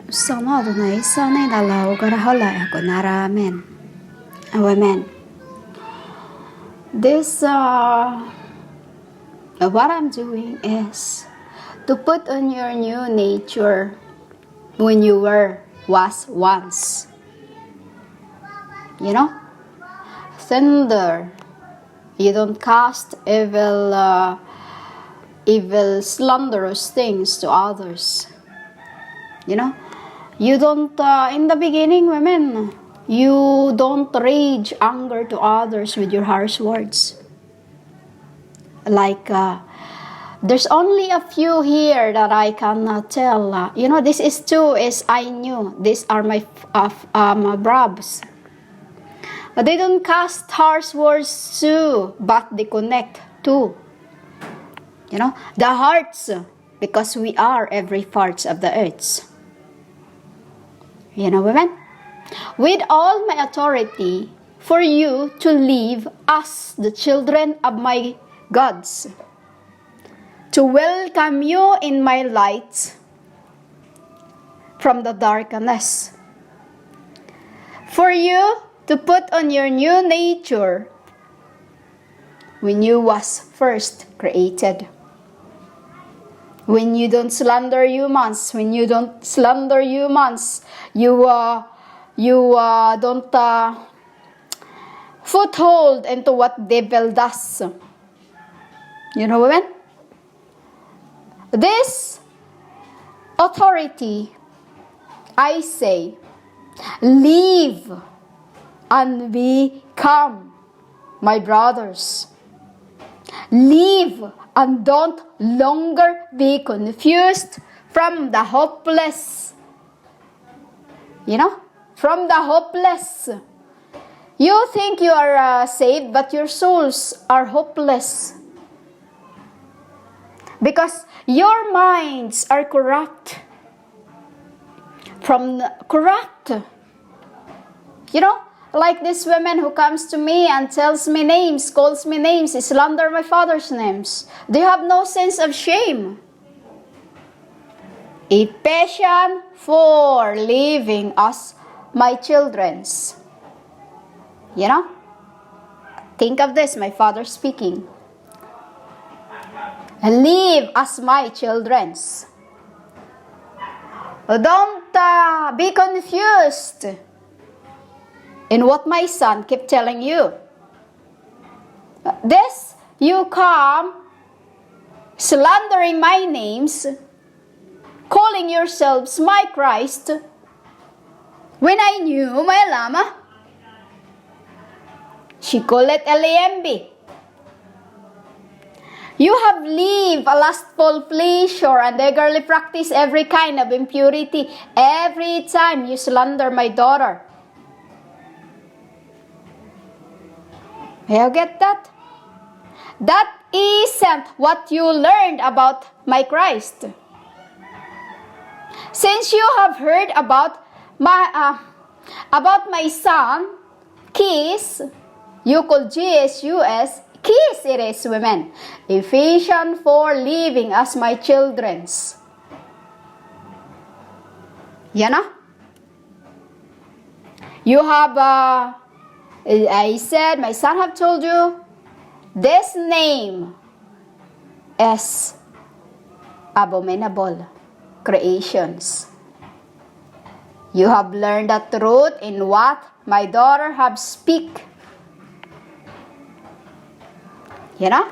Sana Adonai, sana dalaw karahala ako naramen. Amen. This, what I'm doing is to put on your new nature when you was once. You know? Tender. You don't cast evil, slanderous things to others. You know? You don't, in the beginning, women, you don't rage anger to others with your harsh words. Like, there's only a few here that I cannot tell. You know, this is two is I knew. These are my brabs. But they don't cast harsh words too, but they connect too. You know, the hearts, because we are every parts of the earth. You know, women? With all my authority for you to live as the children of my gods, to welcome you in my light from the darkness, for you to put on your new nature when you was first created. When you don't slander humans, you don't foothold into what devil does. You know, women? This authority, I say, live and become my brothers. Live and don't longer be confused from the hopeless. You know? From the hopeless. You think you are saved, but your souls are hopeless. Because your minds are corrupt. Corrupt. You know? Like this woman who comes to me and tells me names, calls me names, slander my father's names. They have no sense of shame. A passion for living as my children's. You know? Think of this, my father speaking. Live as my children's. Don't be confused in what my son kept telling you. This, you come slandering my names, calling yourselves my Christ, when I knew my Lama. She called it LAMB. You have lived a lustful pleasure and eagerly practice every kind of impurity every time you slander my daughter. You get that? That isn't what you learned about my Christ. Since you have heard about my son, Kiss, you call Jesus, Kiss it is, women. Ephesians 4, living as my children's. You know? You have I said, my son have told you, this name is abominable creations. You have learned the truth in what my daughter have speak. You know?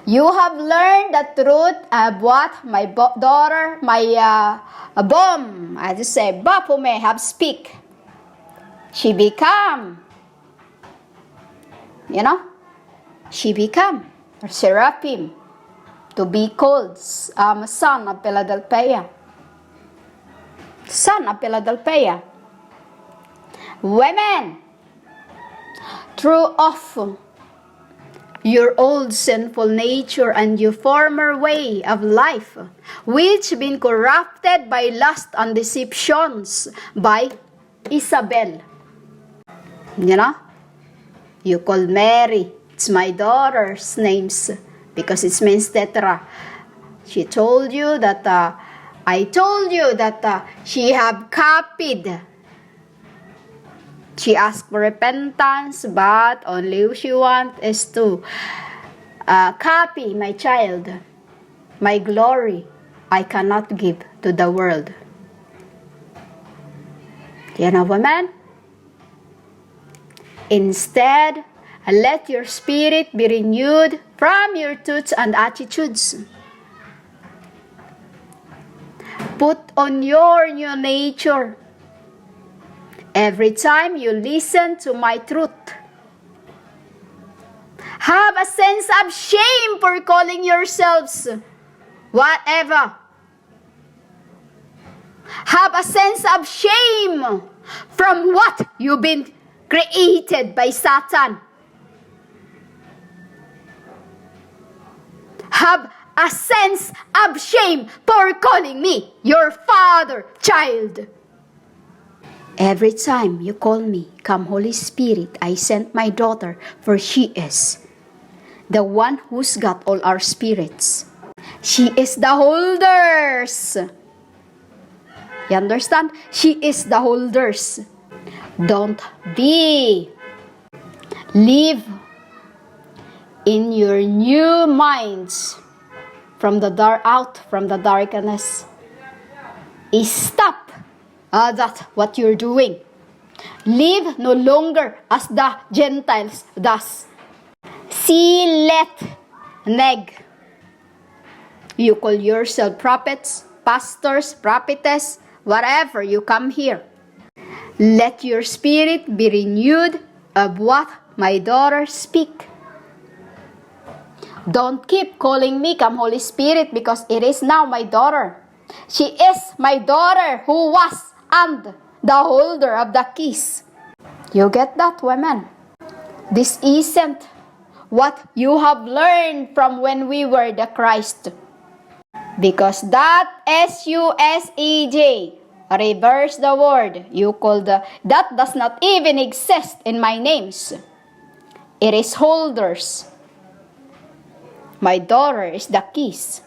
You have learned the truth of what my daughter, I just say, Bapume have speak. She become, you know, she become seraphim to be called son of Philadelphia. Son of Philadelphia. Women, throw off your old sinful nature and your former way of life, which been corrupted by lust and deceptions by Isabel. You know, you call Mary, it's my daughter's names, because it means tetra. She told you that I told you that she have copied. She asked for repentance, but only she wants is to copy my child. My glory I cannot give to the world. You know, women? Instead, let your spirit be renewed from your thoughts and attitudes. Put on your new nature every time you listen to my truth. Have a sense of shame for calling yourselves whatever. Have a sense of shame from what you've been created by Satan. Have a sense of shame for calling me your father, child. Every time you call me, come Holy Spirit, I sent my daughter, for she is the one who's got all our spirits. She is the holders. You understand? She is the holders. Don't be. Live in your new minds from the darkness. Stop that what you're doing. Live no longer as the Gentiles does. See, let, neg. You call yourself prophets, pastors, prophetess, whatever, you come here. Let your spirit be renewed of what my daughter speak. Don't keep calling me, come Holy Spirit, because it is now my daughter. She is my daughter who was and the holder of the keys. You get that, women? This isn't what you have learned from when we were the Christ. Because that S-U-S-E-J, reverse the word. You call that does not even exist in my names. It is holders. My daughter is the keys.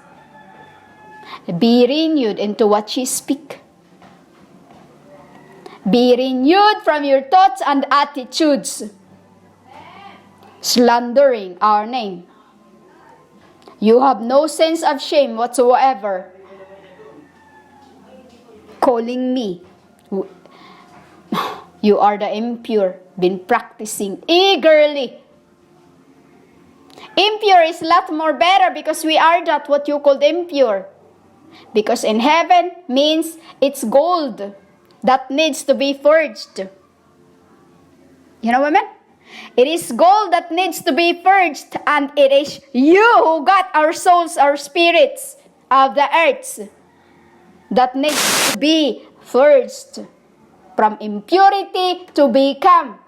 Be renewed into what she speak. Be renewed from your thoughts and attitudes. Slandering our name. You have no sense of shame whatsoever. Calling me. You are the impure. Been practicing eagerly. Impure is a lot more better because we are not what you called impure. Because in heaven means it's gold that needs to be forged. You know, women? It is gold that needs to be purged, and it is you who got our souls, our spirits of the earth that needs to be purged from impurity to become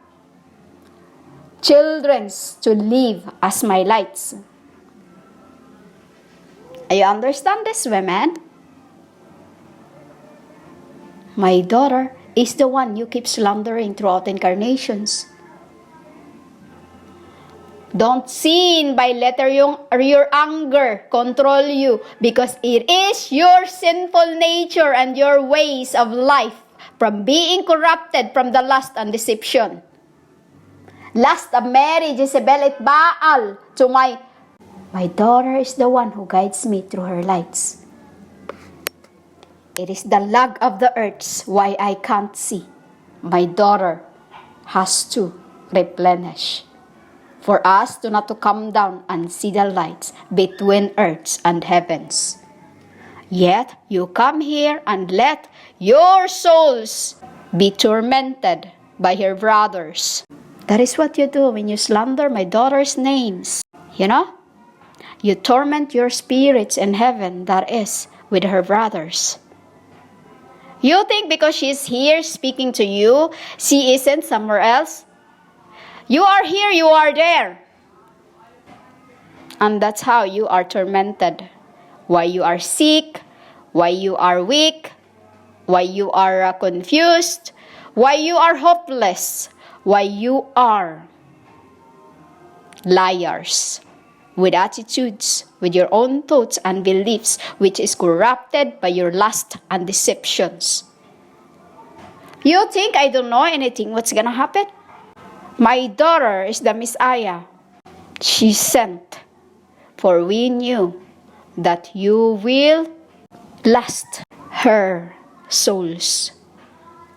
children to live as my lights. You understand this, women? My daughter is the one you keep slandering throughout incarnations. Don't sin by letter your anger control you, because it is your sinful nature and your ways of life from being corrupted from the lust and deception. Lust of Mary, Jezebel, at Baal to my daughter is the one who guides me through her lights. It is the lag of the earth why I can't see. My daughter has to replenish. For us to not to come down and see the lights between earths and heavens. Yet you come here and let your souls be tormented by your brothers. That is what you do when you slander my daughter's names. You know? You torment your spirits in heaven, that is, with her brothers. You think because she's here speaking to you, she isn't somewhere else? You are here, you are there. And that's how you are tormented. Why you are sick, why you are weak, why you are confused, why you are hopeless, why you are liars. with attitudes, with your own thoughts and beliefs, which is corrupted by your lust and deceptions. You think I don't know anything what's gonna happen? My daughter is the Messiah. She sent, for we knew that you will lust her souls.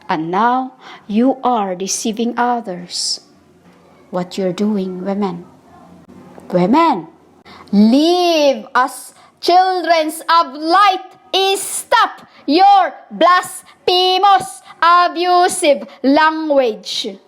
And now you are deceiving others. What you're doing, women. Women, live as children of light. Stop your blasphemous, abusive language.